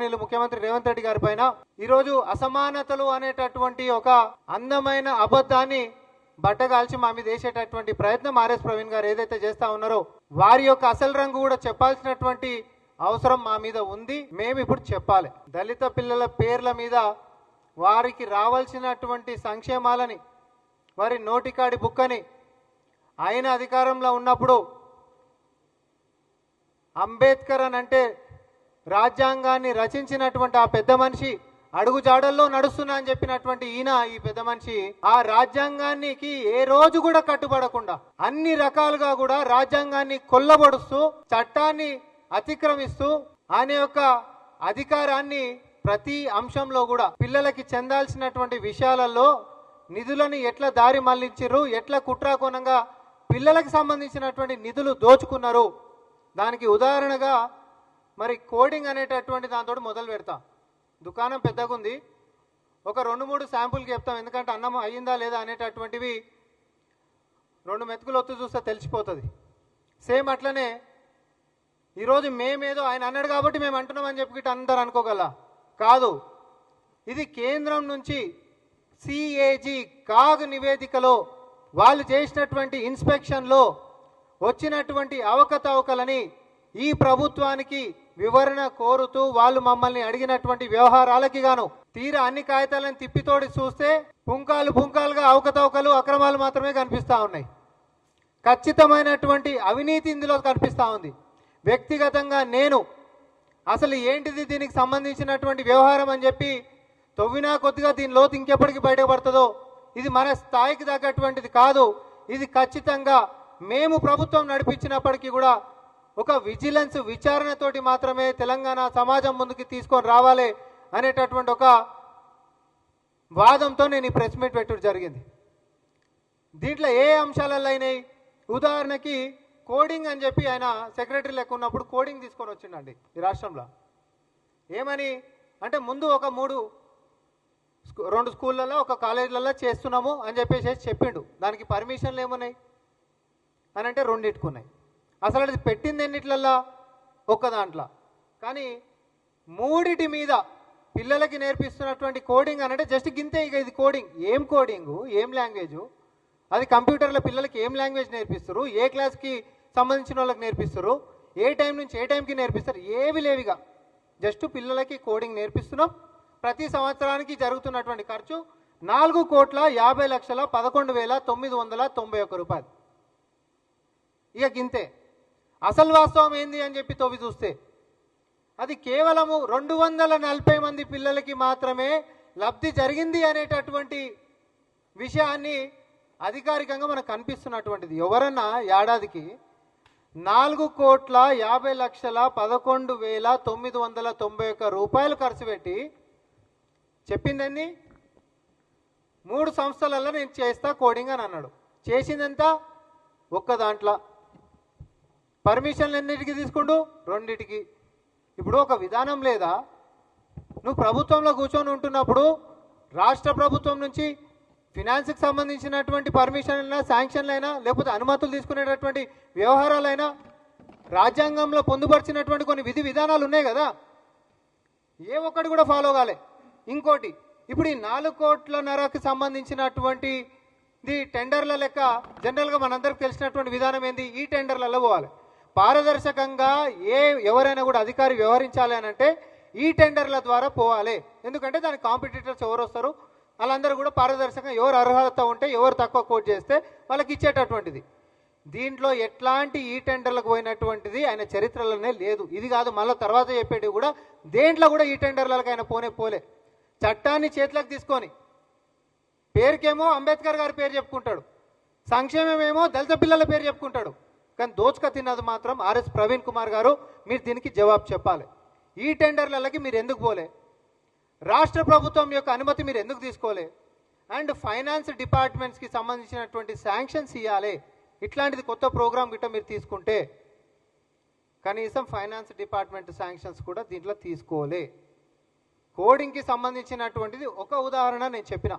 గౌరవనీయులు ముఖ్యమంత్రి రేవంత్ రెడ్డి గారి పైన ఈరోజు అసమానతలు అనేటటువంటి ఒక అందమైన అబద్ధాన్ని బట్టగాల్చి మా మీద వేసేటటువంటి ప్రయత్నం ఆర్ఎస్ ప్రవీణ్ గారు ఏదైతే చేస్తా ఉన్నారో వారి యొక్క అసలు రంగు కూడా చెప్పాల్సినటువంటి అవసరం మా మీద ఉంది. మేము ఇప్పుడు చెప్పాలి. దళిత పిల్లల పేర్ల మీద వారికి రావాల్సినటువంటి సంక్షేమాలని వారి నోటికాడి బుక్కని ఆయన అధికారంలో ఉన్నప్పుడు అంబేద్కర్ అని అంటే రాజ్యాంగాన్ని రచించినటువంటి ఆ పెద్ద మనిషి అడుగుజాడల్లో నడుస్తున్నా అని చెప్పినటువంటి ఈయన ఈ పెద్ద మనిషి ఆ రాజ్యాంగానికి ఏ రోజు కూడా కట్టుబడకుండా అన్ని రకాలుగా కూడా రాజ్యాంగాన్ని కొల్లబడుస్తూ చట్టాన్ని అతిక్రమిస్తూ ఆయన యొక్క అధికారాన్ని ప్రతి అంశంలో కూడా పిల్లలకి చెందాల్సినటువంటి విషయాలలో నిధులను ఎట్లా దారి మళ్లించారు, ఎట్లా కుట్రాకోణంగా పిల్లలకు సంబంధించినటువంటి నిధులు దోచుకున్నారు. దానికి ఉదాహరణగా మరి కోడింగ్ అనేటటువంటి దాంతో మొదలు పెడతా. దుకాణం పెద్దగా ఉంది, ఒక 2-3 శాంపుల్కి చెప్తాం. ఎందుకంటే అన్నం అయ్యిందా లేదా అనేటటువంటివి 2 మెతుకులు ఒత్తు చూస్తే తెలిసిపోతుంది. సేమ్ అట్లనే ఈరోజు మేమేదో ఆయన అన్నాడు కాబట్టి మేము అంటున్నామని చెప్పి అందరు అనుకోగల కాదు. ఇది కేంద్రం నుంచి సిఏజీ కాగ్ నివేదికలో వాళ్ళు చేసినటువంటి ఇన్స్పెక్షన్లో వచ్చినటువంటి అవకతవకలని ఈ ప్రభుత్వానికి వివరణ కోరుతూ వాళ్ళు మమ్మల్ని అడిగినటువంటి వ్యవహారాలకి గాను తీరా అన్ని కాగితాలను తిప్పితోడి చూస్తే పుంకాలుగా అవకతవకలు అక్రమాలు మాత్రమే కనిపిస్తూ ఉన్నాయి. ఖచ్చితమైనటువంటి అవినీతి ఇందులో కనిపిస్తూ ఉంది. వ్యక్తిగతంగా నేను అసలు ఏంటిది దీనికి సంబంధించినటువంటి వ్యవహారం అని చెప్పి తవ్వినా కొద్దిగా దీని లోతు ఇంకెప్పటికి బయటపడుతుందో ఇది మన స్థాయికి తగ్గటువంటిది కాదు. ఇది ఖచ్చితంగా మేము ప్రభుత్వం నడిపించినప్పటికీ కూడా ఒక విజిలెన్స్ విచారణతోటి మాత్రమే తెలంగాణ సమాజం ముందుకు తీసుకొని రావాలి అనేటటువంటి ఒక వాదంతో నేను ఈ ప్రెస్ మీట్ పెట్టడం జరిగింది. దీంట్లో ఏ అంశాలలో అయినాయి, ఉదాహరణకి కోడింగ్ అని చెప్పి ఆయన సెక్రటరీ లెక్క ఉన్నప్పుడు కోడింగ్ తీసుకొని వచ్చిండండి ఈ రాష్ట్రంలో. ఏమని అంటే ముందు ఒక 2 స్కూళ్ళల్లో ఒక కాలేజీలలో చేస్తున్నాము అని చెప్పేసి చెప్పిండు. దానికి పర్మిషన్లు ఏమున్నాయి అని అంటే 2 ఉన్నాయి. అసలు అది పెట్టింది ఎన్నిట్లల్లా ఒక్క దాంట్లో. కానీ 3 మీద పిల్లలకి నేర్పిస్తున్నటువంటి కోడింగ్ అని అంటే జస్ట్ గింతే. ఇక ఇది కోడింగ్ ఏం కోడింగు, ఏం లాంగ్వేజు, అది కంప్యూటర్లో పిల్లలకి ఏం లాంగ్వేజ్ నేర్పిస్తారు, ఏ క్లాస్కి సంబంధించిన వాళ్ళకి నేర్పిస్తారు, ఏ టైం నుంచి ఏ టైంకి నేర్పిస్తారు, ఏవి లేవిగా జస్ట్ పిల్లలకి కోడింగ్ నేర్పిస్తున్నాం. ప్రతి సంవత్సరానికి జరుగుతున్నటువంటి ఖర్చు 4,50,11,991 రూపాయలు. ఇక గింతే. అసలు వాస్తవం ఏంది అని చెప్పి తవ్వి చూస్తే అది కేవలము 240 మంది పిల్లలకి మాత్రమే లబ్ధి జరిగింది అనేటటువంటి విషయాన్ని అధికారికంగా మనకు కనిపిస్తున్నటువంటిది. ఎవరన్నా ఏడాదికి 4,50,11,991 రూపాయలు ఖర్చు పెట్టి చెప్పిందని 3 సంస్థలలో నేను చేస్తా కోడింగ్ అని అన్నాడు. చేసిందంతా ఒక్క దాంట్లో. పర్మిషన్లు ఎన్నిటికి తీసుకుంటూ 2. ఇప్పుడు ఒక విధానం లేదా? నువ్వు ప్రభుత్వంలో కూర్చొని ఉంటున్నప్పుడు రాష్ట్ర ప్రభుత్వం నుంచి ఫినాన్స్కి సంబంధించినటువంటి పర్మిషన్లైనా శాంక్షన్లైనా లేకపోతే అనుమతులు తీసుకునేటటువంటి వ్యవహారాలైనా రాజ్యాంగంలో పొందుపరిచినటువంటి కొన్ని విధి విధానాలు ఉన్నాయి కదా, ఏ ఒక్కటి కూడా ఫాలో కాలే. ఇంకోటి ఇప్పుడు ఈ 4 కోట్లన్నరకి సంబంధించినటువంటి టెండర్ల లెక్క జనరల్గా మనందరికి తెలిసినటువంటి విధానం ఏంది? ఈ టెండర్లలో పోవాలి. పారదర్శకంగా ఎవరైనా కూడా అధికారి వ్యవహరించాలి అని అంటే ఈ టెండర్ల ద్వారా పోవాలి. ఎందుకంటే దానికి కాంపిటీటర్స్ ఎవరు వస్తారు వాళ్ళందరూ కూడా పారదర్శకంగా ఎవరు అర్హత ఉంటే ఎవరు తక్కువ కోట్ చేస్తే వాళ్ళకి ఇచ్చేటటువంటిది. దీంట్లో ఎట్లాంటి ఈ టెండర్లకు పోయినటువంటిది ఆయన చరిత్రలోనే లేదు. ఇది కాదు మళ్ళీ తర్వాత చెప్పేటివి కూడా దేంట్లో కూడా ఈ టెండర్లకు ఆయన పోలే. చట్టాన్ని చేతులకు తీసుకొని పేరుకేమో అంబేద్కర్ గారి పేరు చెప్పుకుంటాడు, సంక్షేమమేమో దళిత పిల్లల పేరు చెప్పుకుంటాడు. కానీ దోచుక తిన్నది మాత్రం ఆర్ఎస్ ప్రవీణ్ కుమార్ గారు. మీరు దీనికి జవాబు చెప్పాలి. ఈ టెండర్లకి మీరు ఎందుకు పోలే? రాష్ట్ర ప్రభుత్వం యొక్క అనుమతి మీరు ఎందుకు తీసుకోలే? అండ్ ఫైనాన్స్ డిపార్ట్మెంట్స్కి సంబంధించినటువంటి శాంక్షన్స్ ఇవ్వాలి. ఇట్లాంటిది కొత్త ప్రోగ్రామ్ గిట్ట మీరు తీసుకుంటే కనీసం ఫైనాన్స్ డిపార్ట్మెంట్ శాంక్షన్స్ కూడా దీంట్లో తీసుకోలే. కోడింగ్కి సంబంధించినటువంటిది ఒక ఉదాహరణ నేను చెప్పిన.